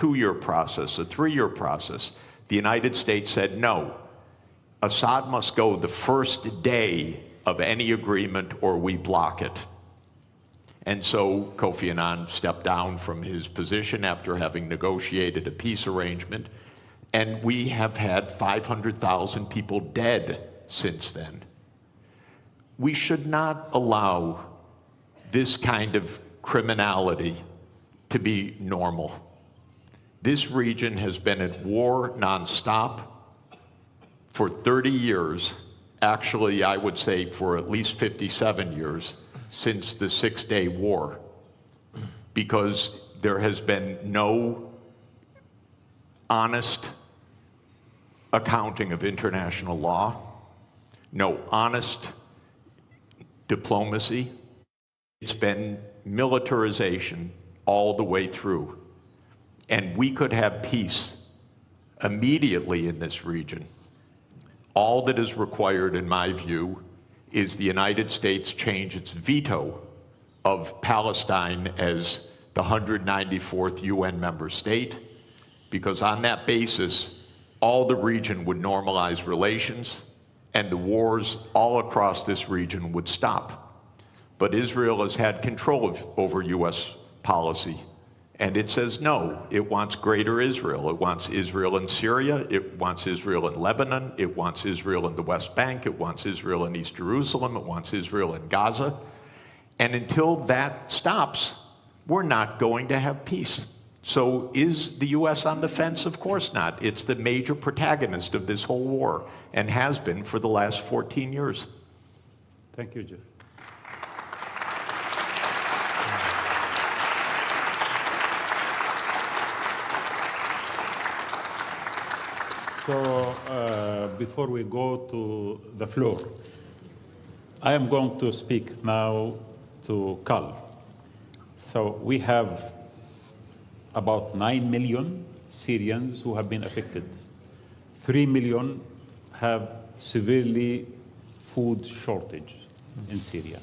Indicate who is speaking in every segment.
Speaker 1: 2-year process, a 3-year process. The United States said, no, Assad must go the first day of any agreement or we block it. And so Kofi Annan stepped down from his position after having negotiated a peace arrangement, and we have had 500,000 people dead since then. We should not allow this kind of criminality to be normal. This region has been at war nonstop for 30 years, actually I would say for at least 57 years, since the Six-Day War, because there has been no honest accounting of international law, no honest diplomacy. It's been militarization all the way through. And we could have peace immediately in this region. All that is required, in my view, is the United States change its veto of Palestine as the 194th UN member state, because on that basis, all the region would normalize relations and the wars all across this region would stop. But Israel has had control over US policy, and it says no. It wants greater Israel. It wants Israel in Syria. It wants Israel in Lebanon. It wants Israel in the West Bank. It wants Israel in East Jerusalem. It wants Israel in Gaza. And until that stops, we're not going to have peace. So is the US on the fence? Of course not. It's the major protagonist of this whole war and has been for the last 14 years.
Speaker 2: Thank you, Jeff. So before we go to the floor, I am going to speak now to Carl. So we have about 9 million Syrians who have been affected. 3 million have severely food shortage in Syria.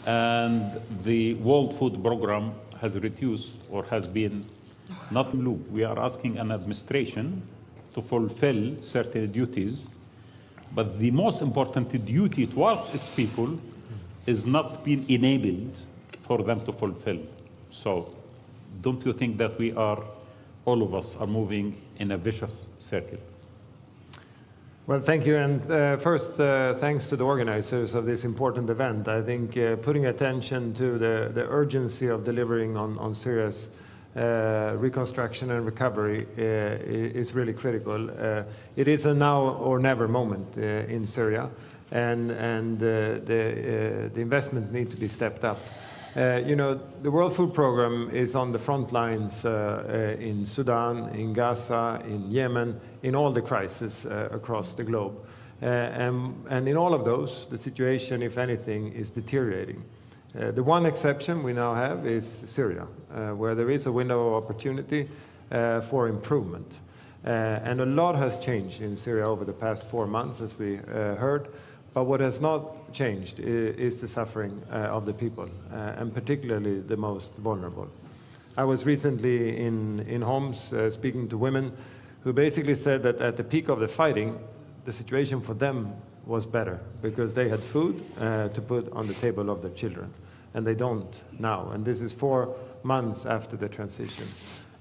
Speaker 2: And the World Food Program has reduced or has been not loop. We are asking an administration to fulfill certain duties, but the most important duty towards its people is not being enabled for them to fulfill. So don't you think that we are, all of us are moving in a vicious circle?
Speaker 3: Well, thank you. And first, thanks to the organizers of this important event. I think putting attention to the urgency of delivering on Syria's reconstruction and recovery is really critical. It is a now or never moment in Syria, and the investment needs to be stepped up. You know, the World Food Program is on the front lines in Sudan, in Gaza, in Yemen, in all the crises across the globe. And in all of those, the situation, if anything, is deteriorating. The one exception we now have is Syria, where there is a window of opportunity for improvement. And a lot has changed in Syria over the past 4 months, as we heard. But what has not changed is the suffering of the people, and particularly the most vulnerable. I was recently in Homs speaking to women who basically said that at the peak of the fighting, the situation for them was better because they had food to put on the table of their children, and they don't now. And this is 4 months after the transition.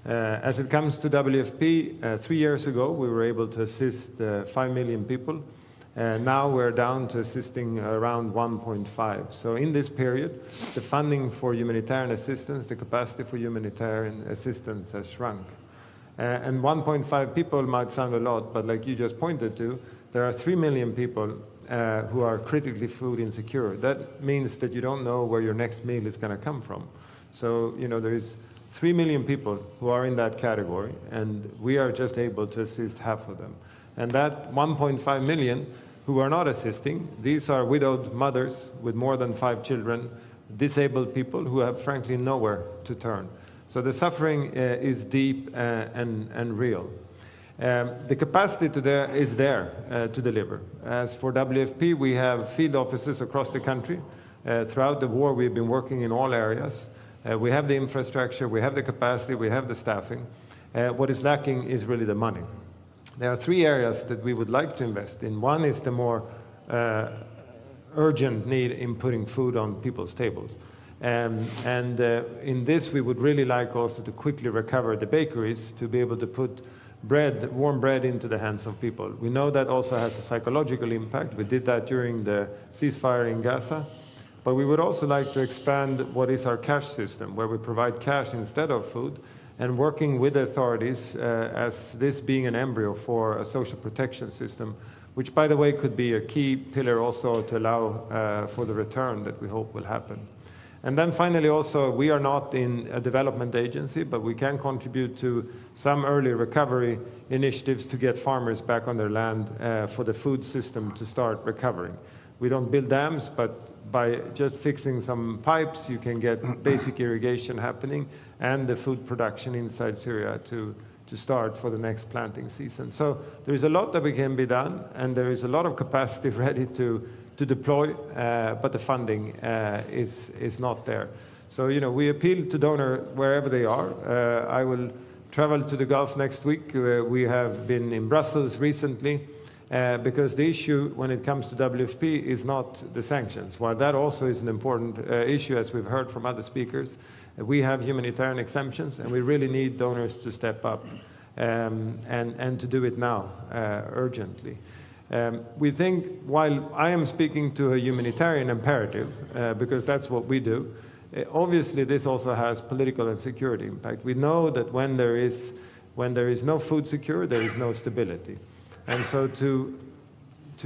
Speaker 3: As it comes to WFP, 3 years ago, we were able to assist 5 million people. Now we're down to assisting around 1.5. So in this period, the funding for humanitarian assistance, the capacity for humanitarian assistance has shrunk. And 1.5 people might sound a lot, but like you just pointed to, there are 3 million people who are critically food insecure. That means that you don't know where your next meal is going to come from. So, you know, there is 3 million people who are in that category, and we are just able to assist half of them. And that 1.5 million who are not assisting, these are widowed mothers with more than 5 children, disabled people who have frankly nowhere to turn. So the suffering is deep and real. The capacity is there to deliver. As for WFP, we have field offices across the country. Throughout the war, we've been working in all areas. We have the infrastructure, we have the capacity, we have the staffing. What is lacking is really the money. There are three areas that we would like to invest in. One is the more urgent need in putting food on people's tables. In this, we would really like also to quickly recover the bakeries to be able to put bread, warm bread, into the hands of people. We know that also has a psychological impact. We did that during the ceasefire in Gaza. But we would also like to expand what is our cash system, where we provide cash instead of food, and working with authorities as this being an embryo for a social protection system, which, by the way, could be a key pillar also to allow for the return that we hope will happen. And then finally also, we are not in a development agency, but we can contribute to some early recovery initiatives to get farmers back on their land for the food system to start recovering. We don't build dams, but by just fixing some pipes, you can get basic irrigation happening and the food production inside Syria to start for the next planting season. So there is a lot that can be done, and there is a lot of capacity ready to deploy, but the funding is not there. So, we appeal to donors wherever they are. I will travel to the Gulf next week. We have been in Brussels recently, because the issue when it comes to WFP is not the sanctions. While that also is an important issue, as we've heard from other speakers, we have humanitarian exemptions, and we really need donors to step up and to do it now, urgently. We think, while I am speaking to a humanitarian imperative, because that's what we do, obviously this also has political and security impact. We know that when there is no food security, there is no stability. And so to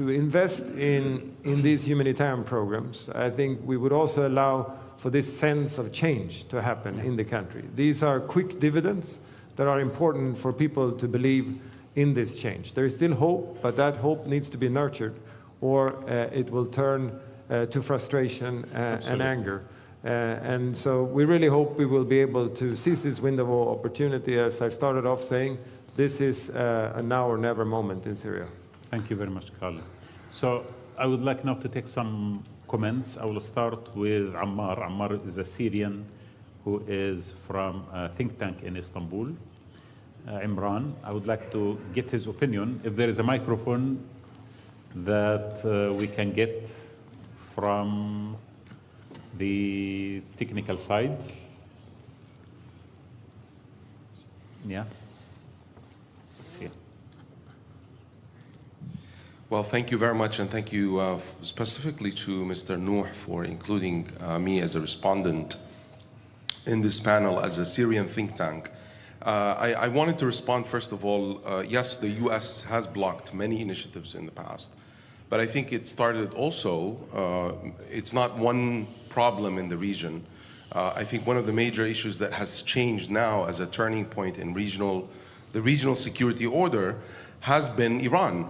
Speaker 3: invest in these humanitarian programs, I think we would also allow for this sense of change to happen in the country. These are quick dividends that are important for people to believe in this change. There is still hope, but that hope needs to be nurtured, or it will turn to frustration and anger. And so we really hope we will be able to seize this window of opportunity. As I started off saying, this is a now or never moment in Syria.
Speaker 2: Thank you very much, Carl. So I would like now to take some comments. I will start with Ammar. Ammar is a Syrian who is from a think tank in Istanbul. Imran, I would like to get his opinion. If there is a microphone that we can get from the technical side. Yeah. Yeah.
Speaker 4: Well, thank you very much, and thank you specifically to Mr. Nuh for including me as a respondent in this panel as a Syrian think tank. I wanted to respond, first of all, yes, the US has blocked many initiatives in the past, but I think it started also, it's not one problem in the region. I think one of the major issues that has changed now as a turning point in the regional security order has been Iran.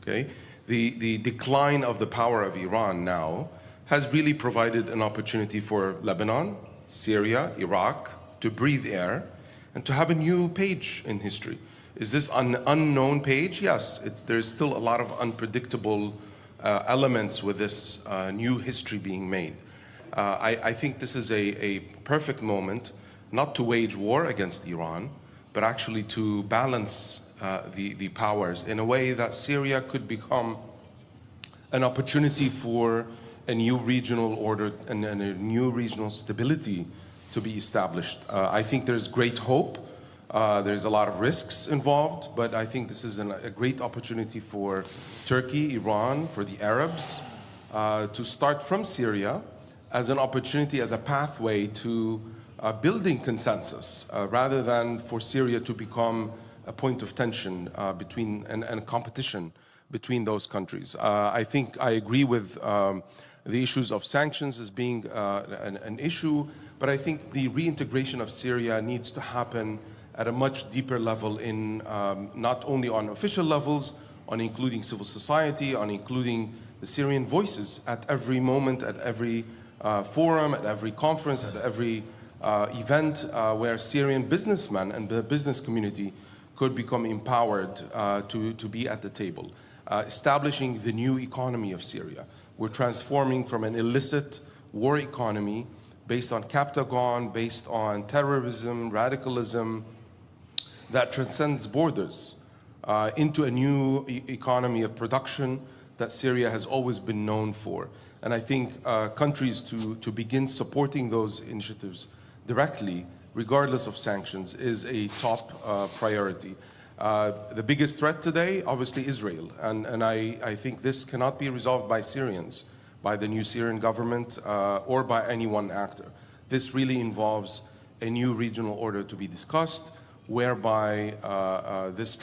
Speaker 4: Okay? The decline of the power of Iran now has really provided an opportunity for Lebanon, Syria, Iraq to breathe air and to have a new page in history. Is this an unknown page? Yes, there's still a lot of unpredictable elements with this new history being made. I think this is a perfect moment not to wage war against Iran, but actually to balance the powers in a way that Syria could become an opportunity for a new regional order and a new regional stability to be established. I think there's great hope. There's a lot of risks involved, but I think this is a great opportunity for Turkey, Iran, for the Arabs to start from Syria as an opportunity, as a pathway to building consensus, rather than for Syria to become a point of tension and competition between those countries. I think I agree with the issues of sanctions as being an issue, but I think the reintegration of Syria needs to happen at a much deeper level in not only on official levels, on including civil society, on including the Syrian voices at every moment, at every forum, at every conference, at every event where Syrian businessmen and the business community could become empowered to be at the table. Establishing the new economy of Syria. We're transforming from an illicit war economy based on captagon, based on terrorism, radicalism, that transcends borders into a new economy of production that Syria has always been known for. And I think countries to begin supporting those initiatives directly, regardless of sanctions, is a top priority. The biggest threat today, obviously, Israel. And I think this cannot be resolved by Syrians, by the new Syrian government, or by any one actor. This really involves a new regional order to be discussed, whereby this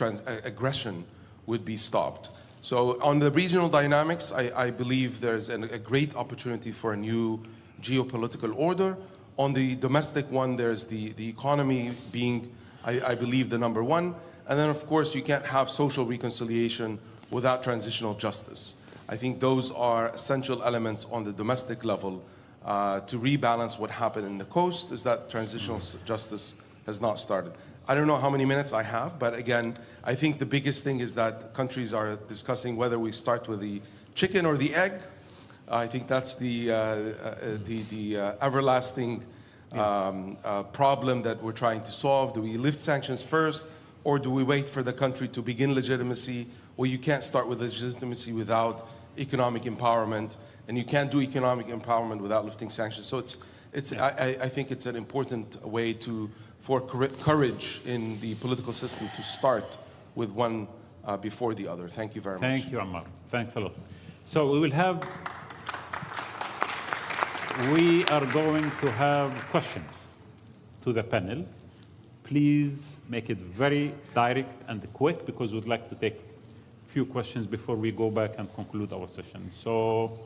Speaker 4: aggression would be stopped. So on the regional dynamics, I believe there's a great opportunity for a new geopolitical order. On the domestic one, there's the economy being, I believe, the number one. And then, of course, you can't have social reconciliation without transitional justice. I think those are essential elements on the domestic level to rebalance what happened in the coast, is that transitional justice has not started. I don't know how many minutes I have, but again, I think the biggest thing is that countries are discussing whether we start with the chicken or the egg. I think that's the everlasting problem that we're trying to solve. Do we lift sanctions first, or do we wait for the country to begin legitimacy? Well, you can't start with legitimacy without economic empowerment, and you can't do economic empowerment without lifting sanctions. So I think it's an important way for courage in the political system to start with one before the other. Thank you very much.
Speaker 2: Thank you, Ammar. Thanks a lot. So we are going to have questions to the panel. Please make it very direct and quick, because we'd like to take a few questions before we go back and conclude our session. So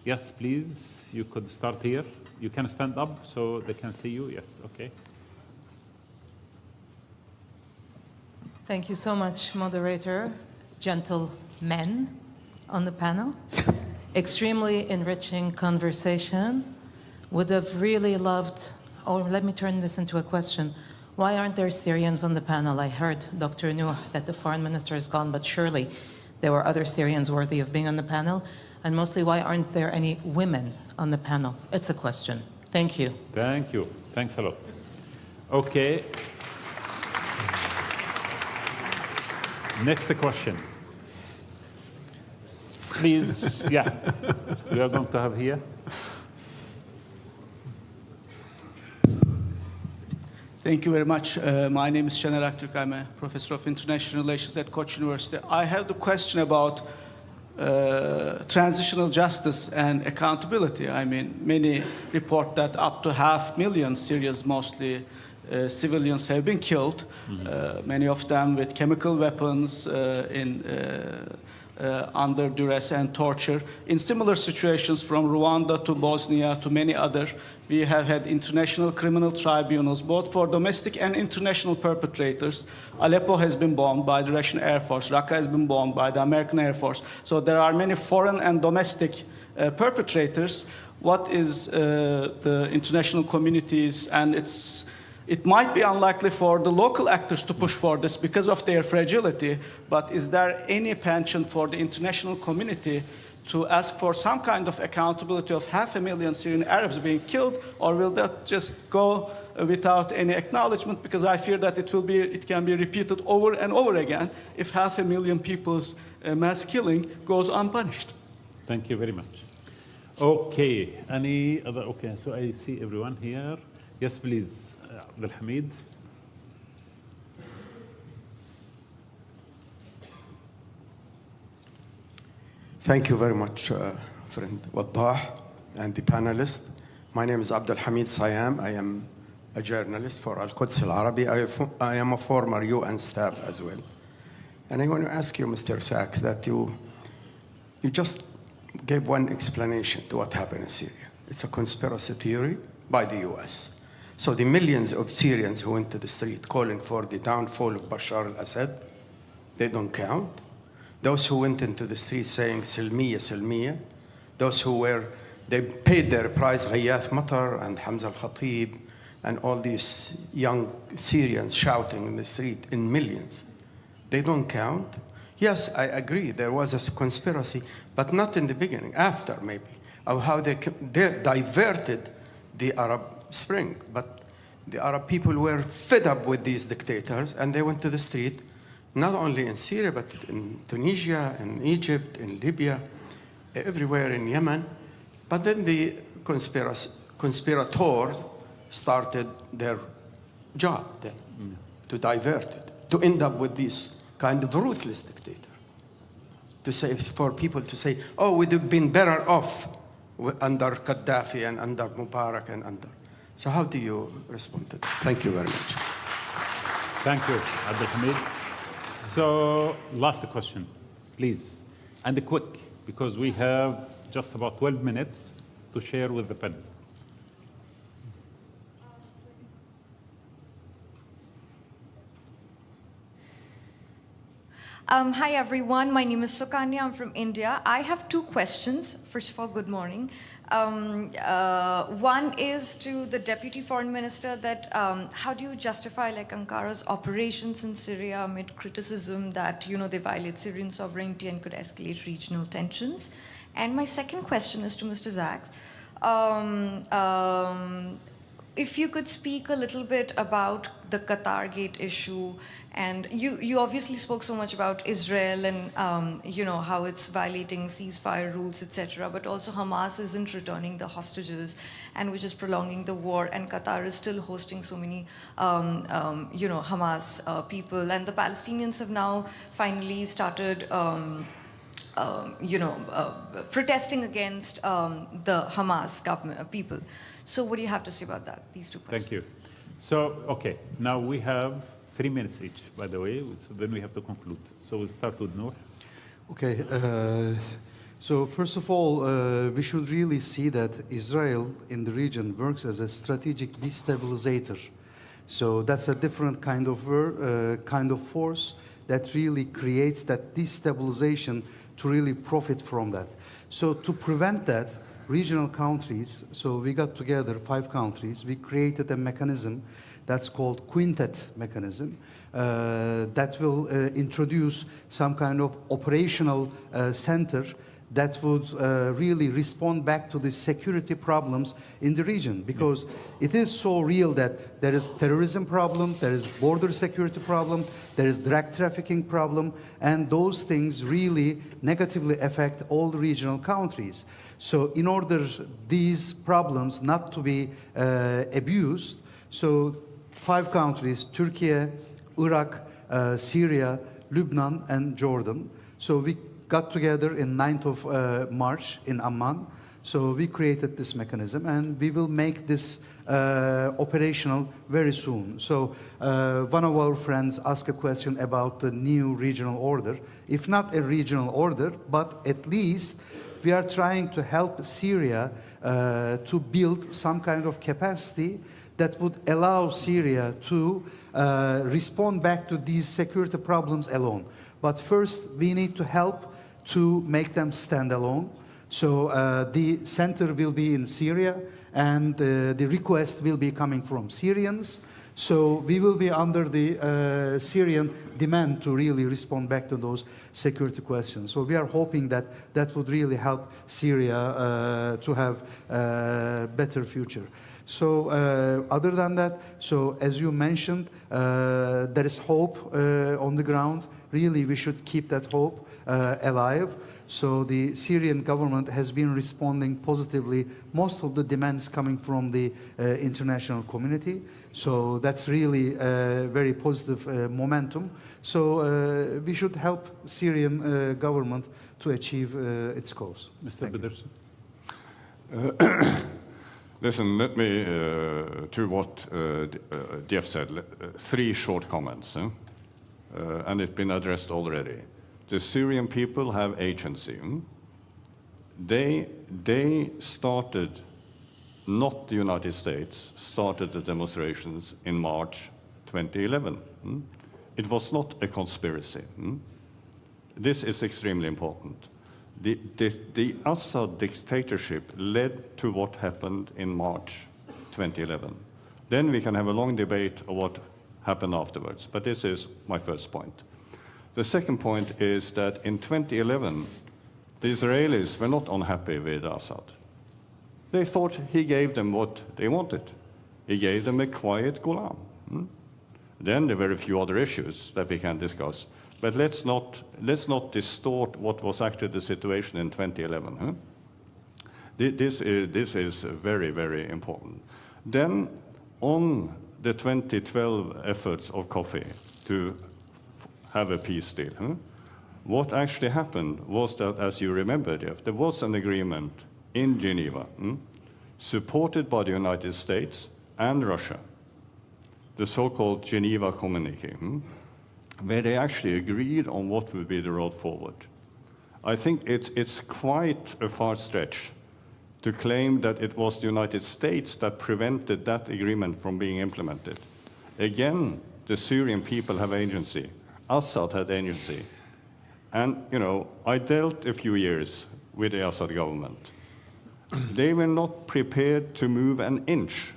Speaker 2: yes, please, you could start here. You can stand up so they can see you. Yes, okay.
Speaker 5: Thank you so much, moderator, gentlemen on the panel. Extremely enriching conversation. Would have really loved, or let me turn this into a question. Why aren't there Syrians on the panel? I heard Dr. Nuh that the foreign minister is gone, but surely there were other Syrians worthy of being on the panel. And mostly, why aren't there any women on the panel? It's a question. Thank you.
Speaker 2: Thank you. Thanks a lot. Okay. Next question. Please, yeah. We are going to have here.
Speaker 6: Thank you very much. My name is Şener Aktürk. I'm a professor of international relations at Koç University. I have the question about transitional justice and accountability. I mean, many report that up to 500,000 Syrians, mostly civilians, have been killed, many of them with chemical weapons under duress and torture. In similar situations from Rwanda to Bosnia to many others, we have had international criminal tribunals, both for domestic and international perpetrators. Aleppo has been bombed by the Russian Air Force. Raqqa has been bombed by the American Air Force. So there are many foreign and domestic perpetrators. What is the international communities, and it might be unlikely for the local actors to push for this because of their fragility, but is there any penchant for the international community to ask for some kind of accountability of 500,000 Syrian Arabs being killed, or will that just go without any acknowledgement? Because I fear that it can be repeated over and over again if 500,000 people's mass killing goes unpunished.
Speaker 2: Thank you very much. Okay, any other? Okay, so I see everyone here. Yes, please. Abdul Hamid.
Speaker 7: Thank you very much, friend Waddah and the panelists. My name is Abdul Hamid Sayam. I am a journalist for Al-Quds Al-Arabi. I am a former UN staff as well. And I want to ask you, Mr. Sachs, that you just gave one explanation to what happened in Syria. It's a conspiracy theory by the US. So the millions of Syrians who went to the street calling for the downfall of Bashar al-Assad, they don't count. Those who went into the street saying Silmiya, Silmiya, those they paid their price, Ghayath Matar and Hamza al-Khatib, and all these young Syrians shouting in the street in millions. They don't count. Yes, I agree, there was a conspiracy, but not in the beginning, after maybe, of how they diverted the Arab Spring. But The Arab people were fed up with these dictators, and they went to the street, not only in Syria, but in Tunisia, in Egypt, in Libya, everywhere in Yemen. But then the conspirators started their job then, to divert it, to end up with this kind of ruthless dictator. To say, for people to say, oh, we'd have been better off under Gaddafi and under Mubarak and under. So how do you respond to that? Thank you very much.
Speaker 2: Thank you, Abdul Hamid. So, last question, please. And quick, because we have just about 12 minutes to share with the panel.
Speaker 8: Hi, everyone. My name is Sukanya. I'm from India. I have two questions. First of all, good morning. One is to the Deputy Foreign Minister that how do you justify like Ankara's operations in Syria amid criticism that, you know, they violate Syrian sovereignty and could escalate regional tensions? And my second question is to Mr. Sachs. If you could speak a little bit about the Qatargate issue, and you obviously spoke so much about Israel and you know how it's violating ceasefire rules, etc. But also Hamas isn't returning the hostages, and which is prolonging the war. And Qatar is still hosting so many you know Hamas people, and the Palestinians have now finally started. You know, protesting against the Hamas government people. So what do you have to say about that, these two questions?
Speaker 2: Thank you. So, okay, now we have 3 minutes each, by the way, so then we have to conclude. So we'll start with Noor.
Speaker 9: Okay, so first of all, we should really see that Israel in the region works as a strategic destabilizer. So that's a different kind of force that really creates that destabilization to really profit from that. So to prevent that, regional countries, so we got together 5 countries, we created a mechanism that's called quintet mechanism that will introduce some kind of operational center that would really respond back to the security problems in the region, because it is so real that there is terrorism problem, there is border security problem, there is drug trafficking problem, and those things really negatively affect all the regional countries. So in order these problems not to be abused, so 5 countries, Turkey, Iraq, Syria, Lebanon, and Jordan. So we got together in 9th of March in Amman. So we created this mechanism, and we will make this operational very soon. So one of our friends asked a question about the new regional order. If not a regional order, but at least we are trying to help Syria to build some kind of capacity that would allow Syria to respond back to these security problems alone. But first, we need to help to make them stand alone. So the center will be in Syria, and the request will be coming from Syrians. So we will be under the Syrian demand to really respond back to those security questions. So we are hoping that that would really help Syria to have a better future. So other than that, so as you mentioned, there is hope on the ground. Really, we should keep that hope alive. So the Syrian government has been responding positively. Most of the demands coming from the international community. So that's really a very positive momentum. So we should help Syrian government to achieve its goals.
Speaker 2: Mr. Bederson.
Speaker 10: Listen, let me, to what Jeff said, 3 short comments, and it's been addressed already. The Syrian people have agency. They started, not the United States, started the demonstrations in March 2011. It was not a conspiracy. This is extremely important. The Assad dictatorship led to what happened in March 2011. Then we can have a long debate of what happened afterwards, but this is my first point. The second point is that in 2011, the Israelis were not unhappy with Assad. They thought he gave them what they wanted. He gave them a quiet Golan. Then there were a few other issues that we can discuss. But let's not distort what was actually the situation in 2011. This is very, very important. Then on the 2012 efforts of Kofi to have a peace deal, what actually happened was that, as you remember, Jeff, there was an agreement in Geneva, supported by the United States and Russia, the so-called Geneva Communique, where they actually agreed on what would be the road forward. I think it's quite a far stretch to claim that it was the United States that prevented that agreement from being implemented. Again, the Syrian people have agency. Assad had agency. And, you know, I dealt a few years with the Assad government. They were not prepared to move an inch,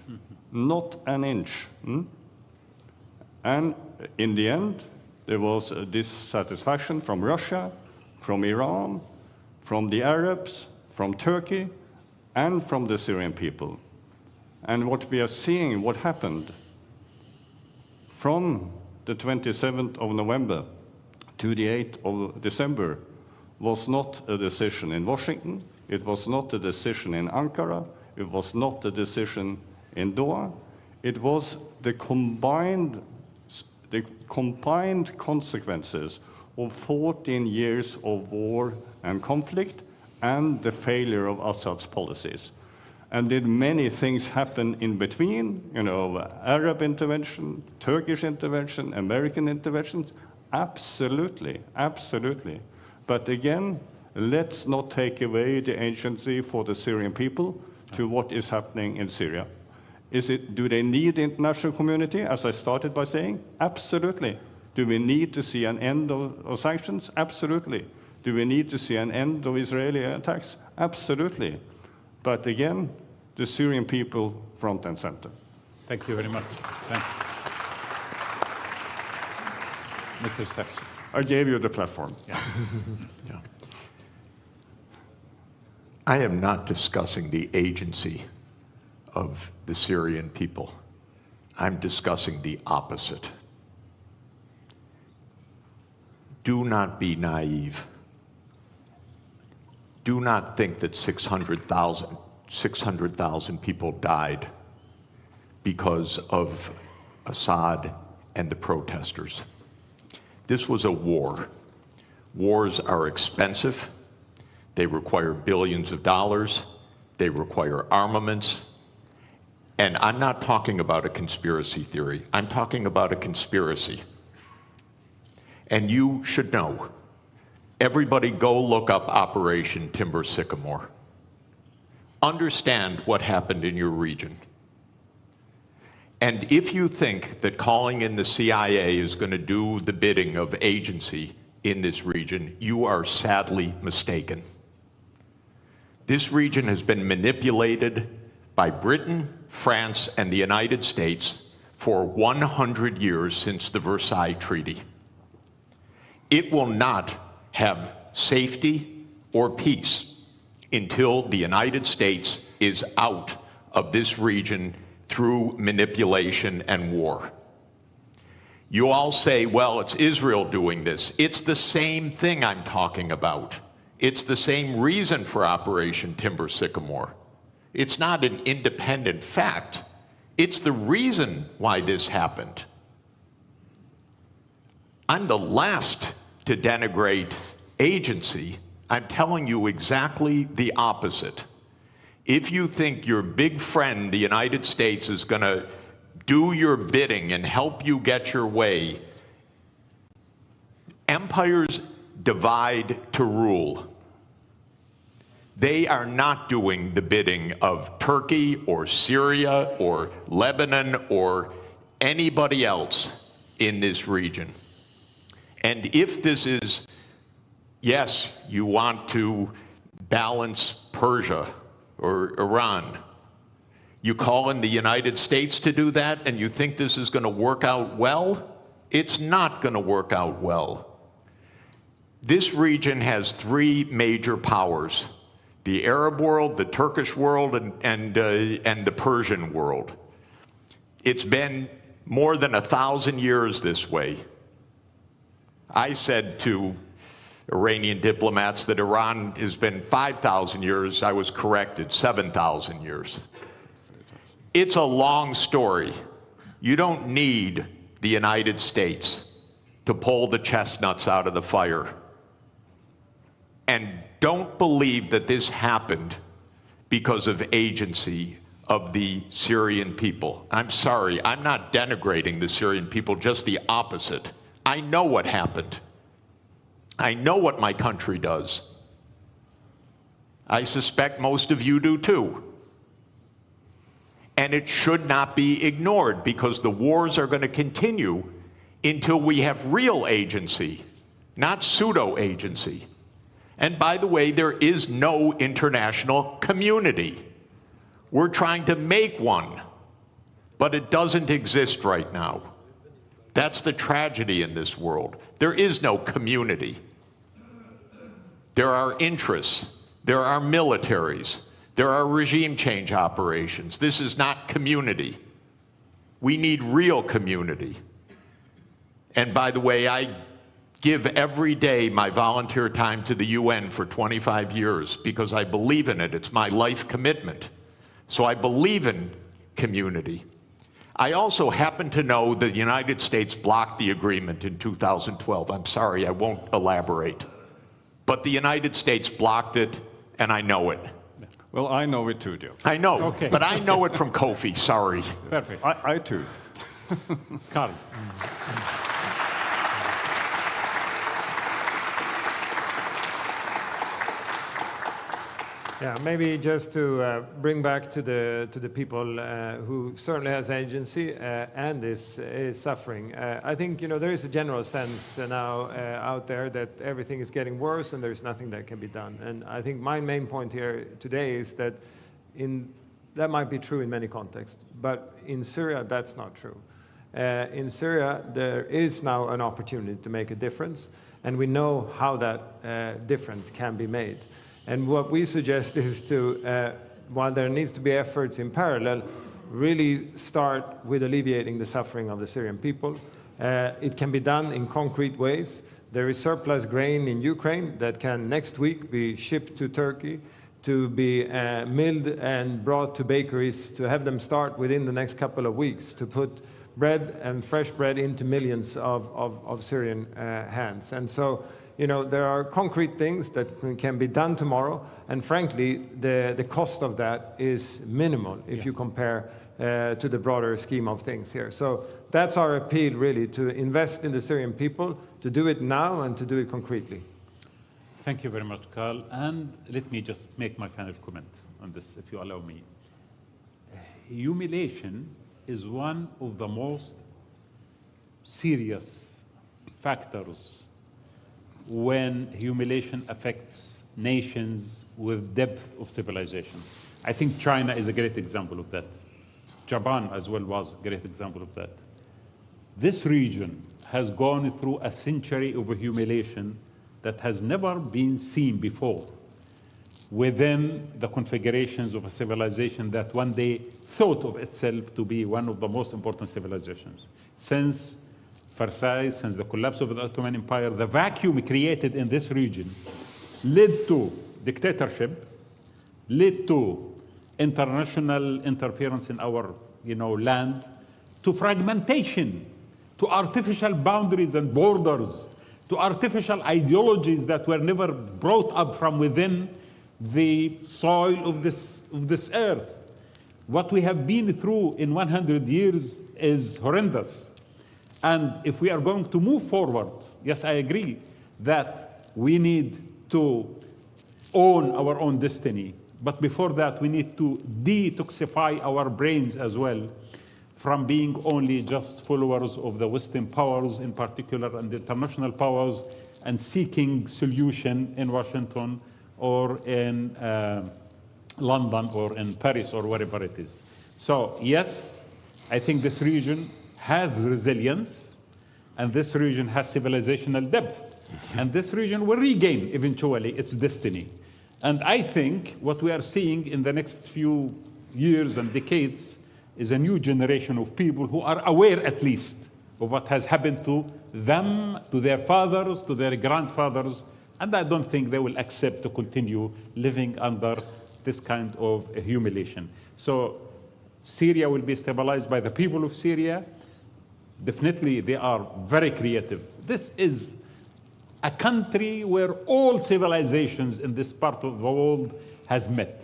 Speaker 10: not an inch. And in the end, there was a dissatisfaction from Russia, from Iran, from the Arabs, from Turkey, and from the Syrian people. And what we are seeing, what happened from the 27th of November to the 8th of December was not a decision in Washington, it was not a decision in Ankara, it was not a decision in Doha, it was the combined consequences of 14 years of war and conflict and the failure of Assad's policies. And did many things happen in between, you know, Arab intervention, Turkish intervention, American interventions? Absolutely, absolutely. But again, let's not take away the agency for the Syrian people to what is happening in Syria. Do they need the international community, as I started by saying? Absolutely. Do we need to see an end of sanctions? Absolutely. Do we need to see an end of Israeli attacks? Absolutely. But again, the Syrian people front and center.
Speaker 2: Thank you very much. Thanks. Mr. Sachs.
Speaker 10: I gave you the platform.
Speaker 2: Yeah.
Speaker 1: Yeah. I am not discussing the agency of the Syrian people. I'm discussing the opposite. Do not be naive. Do not think that 600,000 people died because of Assad and the protesters. This was a war. Wars are expensive. They require billions of dollars. They require armaments. And I'm not talking about a conspiracy theory. I'm talking about a conspiracy. And you should know. Everybody go look up Operation Timber Sycamore. Understand what happened in your region. And if you think that calling in the CIA is going to do the bidding of agency in this region, you are sadly mistaken. This region has been manipulated by Britain, France, and the United States for 100 years since the Versailles Treaty. It will not have safety or peace until the United States is out of this region through manipulation and war. You all say, well, it's Israel doing this. It's the same thing I'm talking about. It's the same reason for Operation Timber Sycamore. It's not an independent fact. It's the reason why this happened. I'm the last to denigrate agency. I'm telling you exactly the opposite. If you think your big friend, the United States, is going to do your bidding and help you get your way, empires divide to rule. They are not doing the bidding of Turkey or Syria or Lebanon or anybody else in this region. And if this is, yes, you want to balance Persia or Iran, you call in the United States to do that, and you think this is going to work out well? It's not going to work out well. This region has three major powers: the Arab world, the Turkish world, and the Persian world. It's been more than 1,000 years this way. I said to Iranian diplomats that Iran has been 5,000 years. I was corrected, 7,000 years. It's a long story. You don't need the United States to pull the chestnuts out of the fire. And don't believe that this happened because of agency of the Syrian people. I'm sorry, I'm not denigrating the Syrian people, just the opposite. I know what happened. I know what my country does. I suspect most of you do too. And it should not be ignored, because the wars are going to continue until we have real agency, not pseudo-agency. And by the way, there is no international community. We're trying to make one, but it doesn't exist right now. That's the tragedy in this world. There is no community. There are interests. There are militaries. There are regime change operations. This is not community. We need real community. And by the way, I give every day my volunteer time to the UN for 25 years because I believe in it. It's my life commitment. So I believe in community. I also happen to know that the United States blocked the agreement in 2012. I'm sorry, I won't elaborate. But the United States blocked it, and I know it.
Speaker 10: Well, I know it too, Joe.
Speaker 1: I know,
Speaker 2: Okay.
Speaker 1: but I know it from Kofi, sorry.
Speaker 2: Perfect.
Speaker 10: I too.
Speaker 2: Carl.
Speaker 3: Yeah, maybe just to bring back to the people who certainly has agency and is suffering. I think there is a general sense now out there that everything is getting worse and there's nothing that can be done. And I think my main point here today is that that might be true in many contexts, but in Syria that's not true. In Syria there is now an opportunity to make a difference, and we know how that difference can be made. And what we suggest is to, while there needs to be efforts in parallel, really start with alleviating the suffering of the Syrian people. It can be done in concrete ways. There is surplus grain in Ukraine that can next week be shipped to Turkey to be milled and brought to bakeries, to have them start within the next couple of weeks to put bread and fresh bread into millions of Syrian hands. And so, there are concrete things that can be done tomorrow, and frankly, the cost of that is minimal if you compare to the broader scheme of things here. So that's our appeal, really, to invest in the Syrian people, to do it now and to do it concretely.
Speaker 2: Thank you very much, Carl. And let me just make my final comment on this, if you allow me. Humiliation is one of the most serious factors when humiliation affects nations with depth of civilization. I think China is a great example of that. Japan as well was a great example of that. This region has gone through a century of humiliation that has never been seen before within the configurations of a civilization that one day thought of itself to be one of the most important civilizations. Since Versailles, since the collapse of the Ottoman Empire, the vacuum created in this region led to dictatorship, led to international interference in our land, to fragmentation, to artificial boundaries and borders, to artificial ideologies that were never brought up from within the soil of this earth. What we have been through in 100 years is horrendous. And if we are going to move forward, yes, I agree that we need to own our own destiny. But before that, we need to detoxify our brains as well from being only just followers of the Western powers in particular and the international powers and seeking solution in Washington or in London or in Paris or wherever it is. So yes, I think this region has resilience, and this region has civilizational depth, and this region will regain eventually its destiny. And I think what we are seeing in the next few years and decades is a new generation of people who are aware at least of what has happened to them, to their fathers, to their grandfathers, and I don't think they will accept to continue living under this kind of humiliation. So Syria will be stabilized by the people of Syria. Definitely, they are very creative. This is a country where all civilizations in this part of the world has met.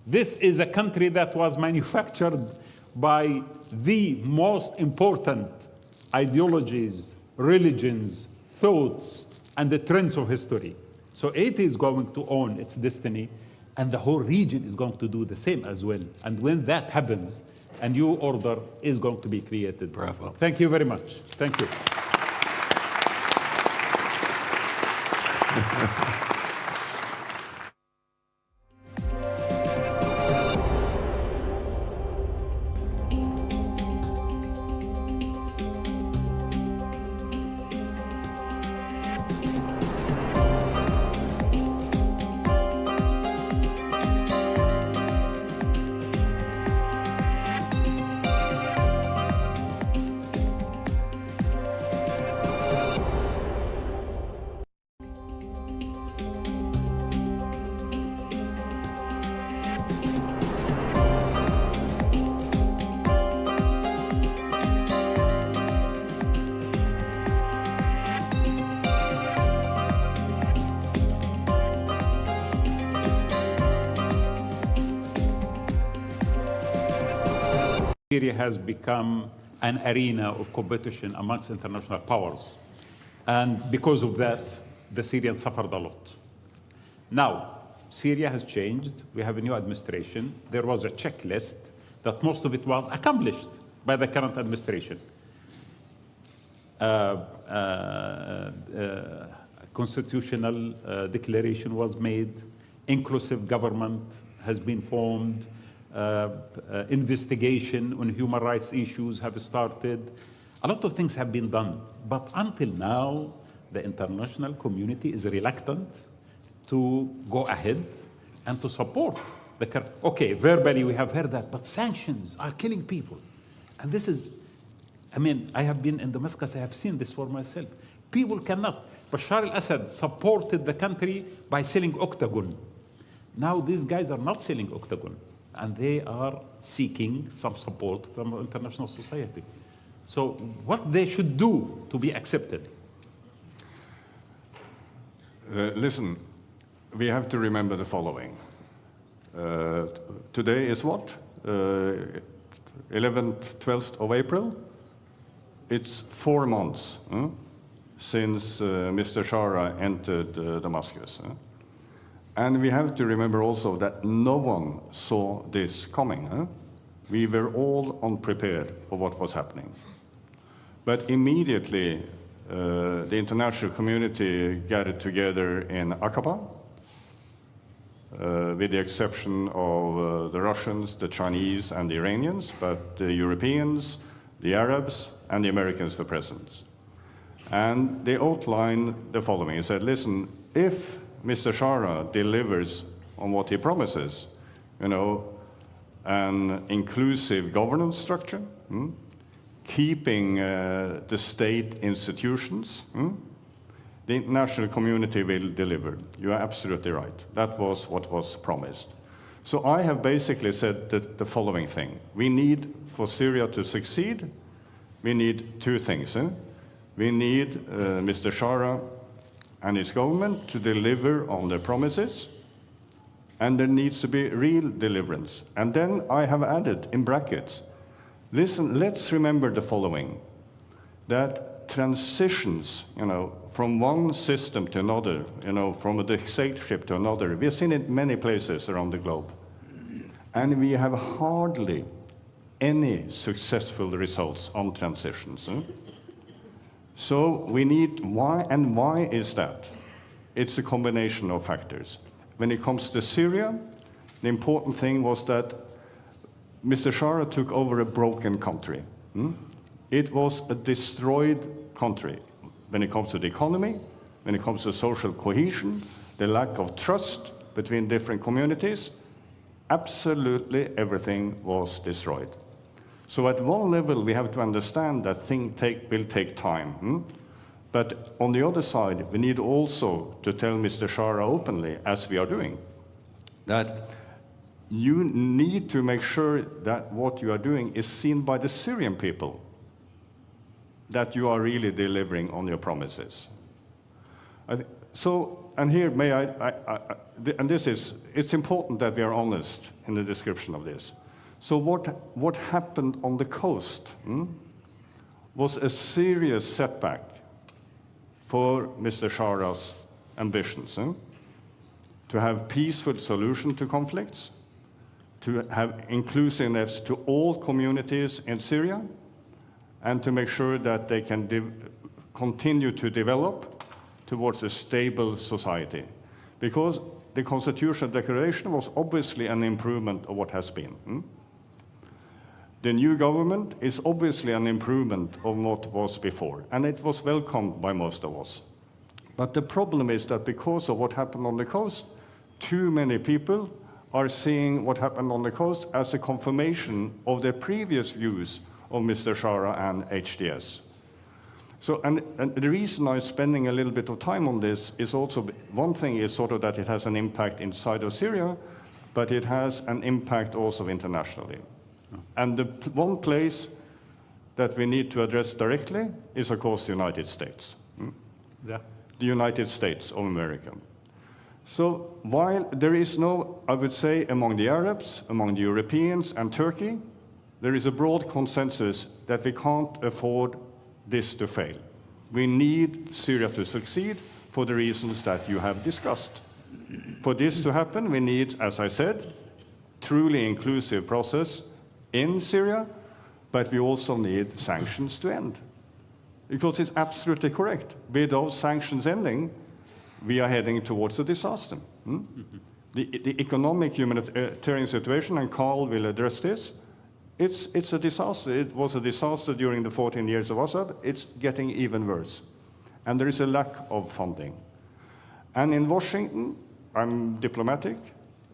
Speaker 2: This is a country that was manufactured by the most important ideologies, religions, thoughts, and the trends of history. So it is going to own its destiny, and the whole region is going to do the same as well. And when that happens, a new order is going to be created.
Speaker 1: Bravo.
Speaker 2: Thank you very much. Thank you. Syria has become an arena of competition amongst international powers. And because of that, the Syrians suffered a lot. Now, Syria has changed. We have a new administration. There was a checklist that most of it was accomplished by the current administration. Constitutional declaration was made. Inclusive government has been formed. Investigation on human rights issues have started. A lot of things have been done, but until now, the international community is reluctant to go ahead and to support the okay, verbally we have heard that, but sanctions are killing people. And this is, I mean, I have been in Damascus, I have seen this for myself. People cannot. Bashar al-Assad supported the country by selling Octagon. Now these guys are not selling Octagon, and they are seeking some support from international society. So what they should do to be accepted?
Speaker 10: Listen, we have to remember the following. Today is what? 11th, 12th of April? It's 4 months since Mr. Shara entered Damascus. And we have to remember also that no one saw this coming. We were all unprepared for what was happening. But immediately, the international community gathered together in Aqaba, with the exception of the Russians, the Chinese, and the Iranians, but the Europeans, the Arabs, and the Americans were present. And they outlined the following. He said, listen, if Mr. Shara delivers on what he promises, you know, an inclusive governance structure, keeping the state institutions, the international community will deliver. You are absolutely right. That was what was promised. So I have basically said that the following thing. We need, for Syria to succeed, we need 2 things. We need Mr. Shara and his government to deliver on their promises, and there needs to be real deliverance. And then I have added in brackets, listen, let's remember the following, that transitions, you know, from one system to another, you know, from a dictatorship to another, we've seen it many places around the globe. And we have hardly any successful results on transitions. So we need, why is that? It's a combination of factors. When it comes to Syria, the important thing was that Mr. Shara took over a broken country. It was a destroyed country when it comes to the economy, when it comes to social cohesion, the lack of trust between different communities. Absolutely everything was destroyed. So at one level, we have to understand that things will take time. But on the other side, we need also to tell Mr. Shara openly, as we are doing, that you need to make sure that what you are doing is seen by the Syrian people, that you are really delivering on your promises. So, and here may and it's important that we are honest in the description of this. So what happened on the coast was a serious setback for Mr. Shara's ambitions, to have peaceful solution to conflicts, to have inclusiveness to all communities in Syria, and to make sure that they can continue to develop towards a stable society. Because the Constitutional Declaration was obviously an improvement of what has been. The new government is obviously an improvement of what was before, and it was welcomed by most of us. But the problem is that because of what happened on the coast, too many people are seeing what happened on the coast as a confirmation of their previous views of Mr. Shara and HDS. So, and the reason I'm spending a little bit of time on this is also, one thing is sort of that it has an impact inside of Syria, but it has an impact also internationally. And the one place that we need to address directly is, of course, the United States.
Speaker 2: Yeah.
Speaker 10: The United States of America. So while there is no, I would say, among the Arabs, among the Europeans and Turkey, there is a broad consensus that we can't afford this to fail. We need Syria to succeed for the reasons that you have discussed. For this to happen, we need, as I said, truly inclusive process in Syria, but we also need sanctions to end. Because it's absolutely correct. Without sanctions ending, we are heading towards a disaster. The economic humanitarian situation, and Carl will address this, it's a disaster. It was a disaster during the 14 years of Assad. It's getting even worse. And there is a lack of funding. And in Washington, I'm diplomatic,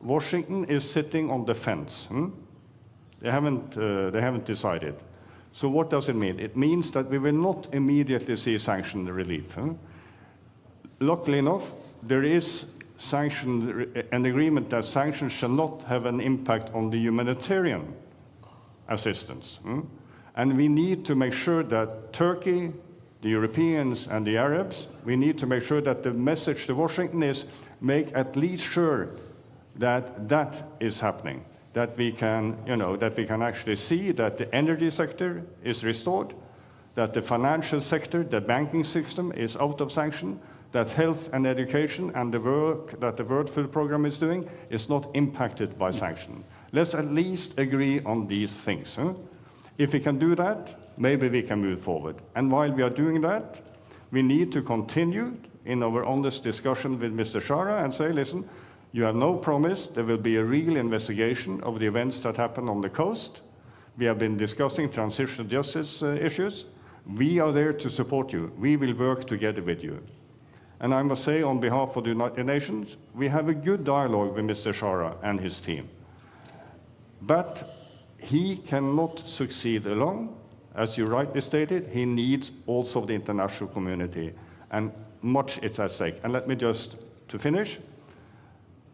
Speaker 10: Washington is sitting on the fence. They haven't decided. So what does it mean? It means that we will not immediately see sanction relief. Luckily enough, there is an agreement that sanctions shall not have an impact on the humanitarian assistance. And we need to make sure that Turkey, the Europeans and the Arabs, we need to make sure that the message to Washington is make at least sure that that is happening, that we can, that we can actually see that the energy sector is restored, that the financial sector, the banking system is out of sanction, that health and education and the work that the World Food Programme is doing is not impacted by sanction. Let's at least agree on these things. If we can do that, maybe we can move forward. And while we are doing that, we need to continue in our honest discussion with Mr. Shara and say, listen, you have no promise there will be a real investigation of the events that happened on the coast. We have been discussing transitional justice issues. We are there to support you. We will work together with you. And I must say, on behalf of the United Nations, we have a good dialogue with Mr. Shara and his team. But he cannot succeed alone. As you rightly stated, he needs also the international community, and much is at stake. And let me just, to finish,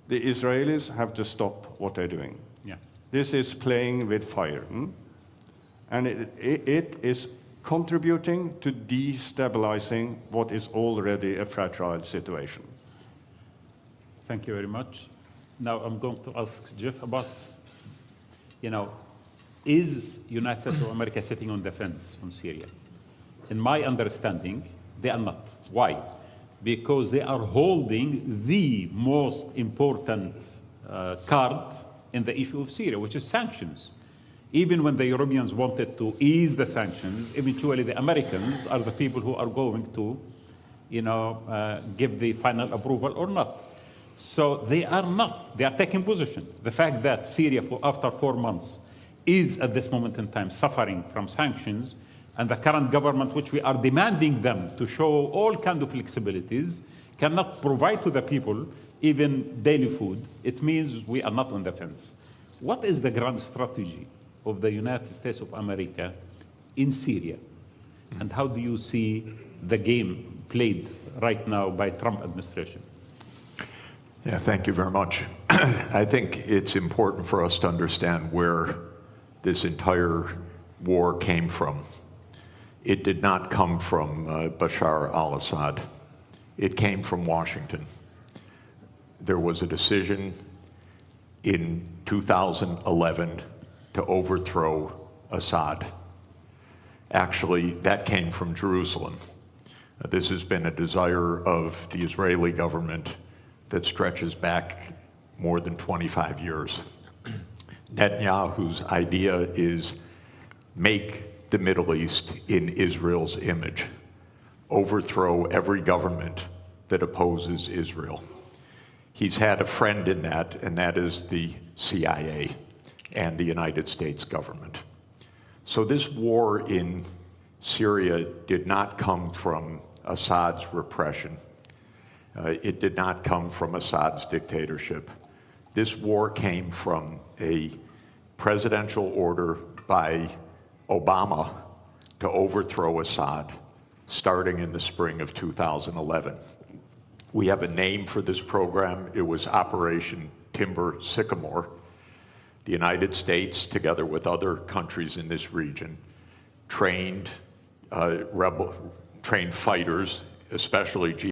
Speaker 10: the Israelis have to stop what they're doing.
Speaker 2: Yeah.
Speaker 10: This is playing with fire. And it is contributing to destabilizing what is already a fragile situation.
Speaker 2: Thank you very much. Now I'm going to ask Jeff about, is United States of America sitting on the fence on Syria? In my understanding, they are not. Why? Because they are holding the most important card in the issue of Syria, which is sanctions. Even when the Europeans wanted to ease the sanctions, eventually the Americans are the people who are going to, give the final approval or not. So they are not. They are taking position. The fact that Syria, after 4 months, is at this moment in time suffering from sanctions, and the current government, which we are demanding them to show all kinds of flexibilities, cannot provide to the people even daily food, it means we are not on the fence. What is the grand strategy of the United States of America in Syria? And how do you see the game played right now by Trump administration?
Speaker 1: Yeah, thank you very much. I think it's important for us to understand where this entire war came from. It did not come from Bashar al-Assad. It came from Washington. There was a decision in 2011 to overthrow Assad. Actually, that came from Jerusalem. This has been a desire of the Israeli government that stretches back more than 25 years. Netanyahu's idea is make the Middle East in Israel's image, overthrow every government that opposes Israel. He's had a friend in that, and that is the CIA and the United States government. So this war in Syria did not come from Assad's repression. It did not come from Assad's dictatorship. This war came from a presidential order by Obama to overthrow Assad, starting in the spring of 2011. We have a name for this program. It was Operation Timber Sycamore. The United States, together with other countries in this region, trained fighters, especially